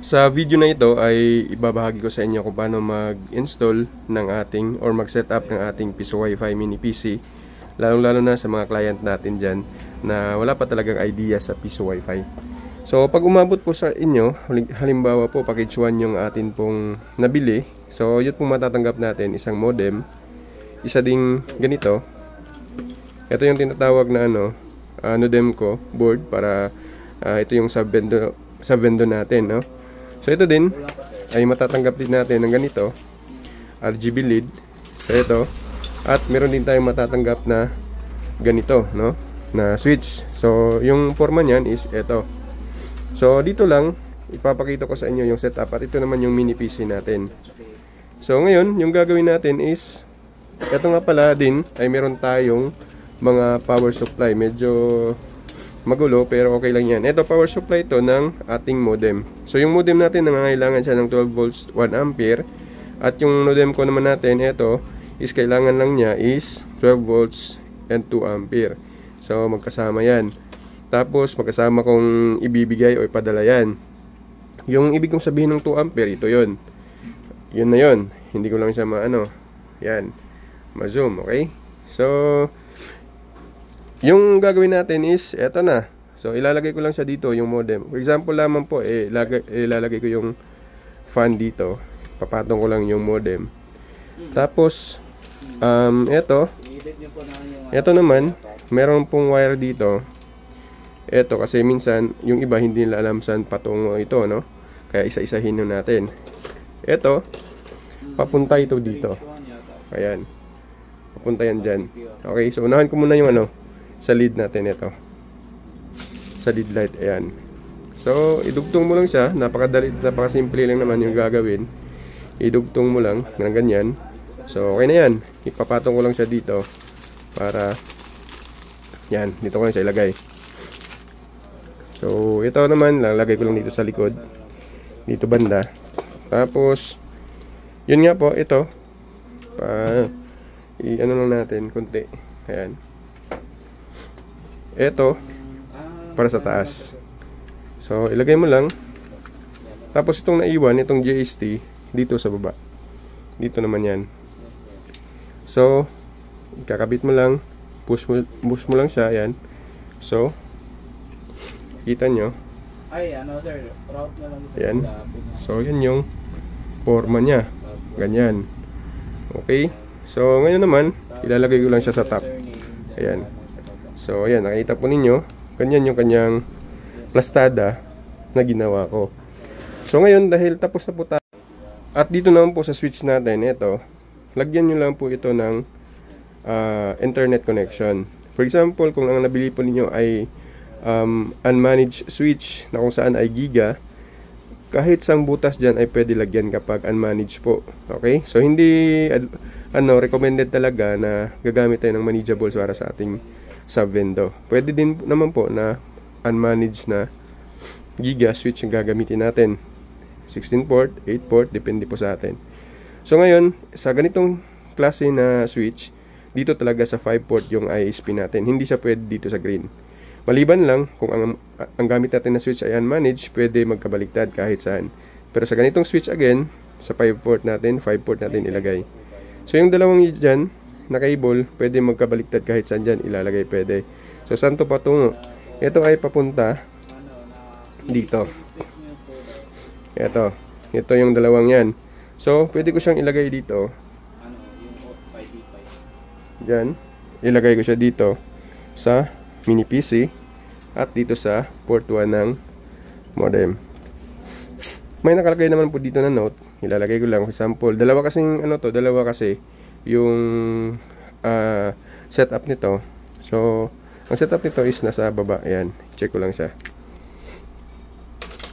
Sa video na ito ay ibabahagi ko sa inyo kung paano mag-install ng ating or mag-setup ng ating Piso Wi-Fi mini PC, lalong-lalo na sa mga client natin dyan na wala pa talagang idea sa Piso Wi-Fi. So pag umabot po sa inyo, halimbawa po package 1 yung atin pong nabili, so yun pong matatanggap natin, isang modem, isa ding ganito. Ito yung tinatawag na Nodemco board para ito yung sub-vendor natin, no? So ito din ay matatanggap din natin ng ganito, RGB lead. So ito, at meron din tayong matatanggap na ganito, no, na switch. So yung forma niyan is ito. So dito lang ipapakita ko sa inyo yung setup, at ito naman yung mini PC natin. So ngayon, yung gagawin natin is ito nga pala din ay meron tayong mga power supply. Medyo magulo pero okay lang yan. Ito power supply to ng ating modem. So yung modem natin nangangailangan siya ng 12 volts 1 ampere. At yung modem ko naman natin, ito is kailangan lang niya is 12 volts and 2 ampere. So magkasama yan. Tapos magkasama kong ibibigay o ipadala yan. Yung ibig kong sabihin ng 2 ampere, ito yun. Yun na yun. Hindi ko lang siya yan, ma-zoom, okay? So yung gagawin natin is eto na. So ilalagay ko lang siya dito, yung modem. For example lamang po, ilalagay ko yung fan dito. Papatong ko lang yung modem. Tapos eto naman, meron pong wire dito. Eto kasi minsan yung iba hindi nila alam saan patungo ito, no? Kaya isa-isahin natin. Eto, papunta ito dito. Ayan. Papunta yan dyan. Okay, so unahan ko muna yung sa lead natin, ito sa lead light, ayan. So idugtong mo lang siya, napakadali, napakasimple lang naman yung gagawin. Idugtong mo lang ng ganyan. So okay na yan, ipapatong ko lang siya dito para yan, dito ko lang siya ilagay. So ito naman, lalagay ko lang dito sa likod, dito banda. Tapos yun nga po, ito lang natin konti, ayan. Ito para sa taas. So ilagay mo lang. Tapos itong naiwan, itong JST dito sa baba. Dito naman yan. So kakabit mo lang, push mo lang siya, ayan. So kita nyo, sir, route na lang sir. ayan. So yan yung forma niya, ganyan. Okay. So ngayon naman, ilalagay ko lang siya sa top. Ayan. So ayan, nakita po ninyo, ganyan yung kanyang plastada na ginawa ko. So ngayon, dahil tapos na po tayo, at dito naman po sa switch natin, ito, lagyan nyo lang po ito ng internet connection. For example, kung ang nabili po ninyo ay unmanaged switch na kung saan ay giga, kahit sang butas dyan ay pwede lagyan kapag unmanaged po. Okay? So hindi recommended talaga na gagamit tayo ng manageable para sa ating sub-vendor. Pwede din naman po na unmanaged na giga switch ang gagamitin natin. 16 port, 8 port, depende po sa atin. So ngayon, sa ganitong klase na switch, dito talaga sa 5 port yung ISP natin. Hindi siya pwede dito sa green. Maliban lang kung ang gamit natin na switch ay unmanaged, pwede magkabaliktad kahit saan. Pero sa ganitong switch again, sa 5 port natin ilagay. So yung dalawang dyan na cable, pwede magkabaliktad kahit saan dyan ilalagay, pwede. So saan to patungo? Ito ay papunta dito. Ito yung dalawang yan. So pwede ko siyang ilagay dito. Dyan, ilagay ko siya dito sa mini PC at dito sa port 1 ng modem. May nakalagay naman po dito na note, ilalagay ko lang for example. Dalawa kasi yung setup nito. So ang setup nito is nasa baba, ayan. Check ko lang siya.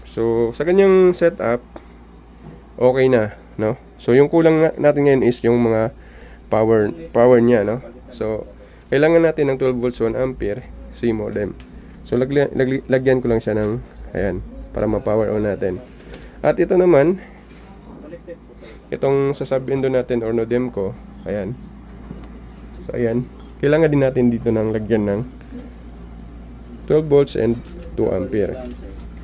So sa ganyang setup, okay na, no? So yung kulang natin ngayon is yung mga power niya, no? So kailangan natin ng 12 volts 1 ampere si modem. So lagyan ko lang siya ng ayan para ma-power on natin. At ito naman, itong sa sub-vendor natin or Nodemco, ayan. So ayan, kailangan din natin dito ng lagyan ng 12 volts and 2 ampere.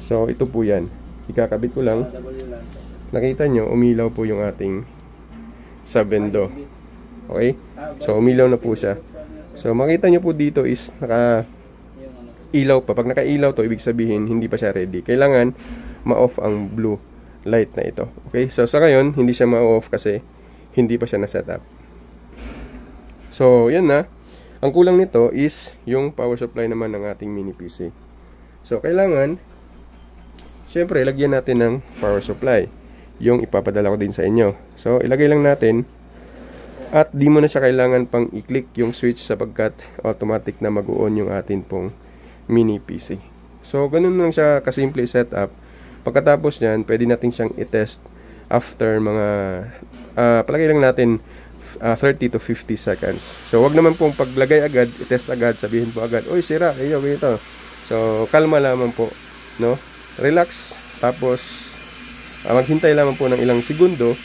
So ito po yan. ikakabit ko lang. W lang. Nakita nyo, umilaw po yung ating subendo. Okay? So, umilaw na po siya. So, makita nyo po dito is naka-ilaw pa. Pag naka-ilaw to, ibig sabihin, hindi pa siya ready. Kailangan ma-off ang blue light na ito. Okay? So, sa ngayon, hindi siya ma-off kasi hindi pa siya na-set up. So, yan na. Ang kulang nito is yung power supply naman ng ating mini PC. So, kailangan, syempre, lagyan natin ng power supply. Yung ipapadala ko din sa inyo. So, ilagay lang natin. At di mo na siya kailangan pang i-click yung switch sapagkat automatic na mag-on yung atin pong mini PC. So, ganun lang siya kasimple setup. Pagkatapos nyan, pwede natin siyang i-test after mga, palagay lang natin 30 to 50 seconds. So, wag naman pong paglagay agad, i-test agad, sabihin po agad, "Uy, sira, ganito." So, kalma lamang po, no? Relax, tapos maghintay lamang po ng ilang segundo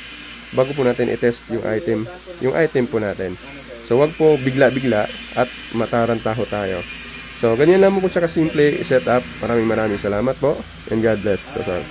bago po natin i-test yung item po natin. So, wag po bigla-bigla at matarantaho tayo. So, ganyan lang po siya kasimple i-set up. Maraming salamat po and God bless us all.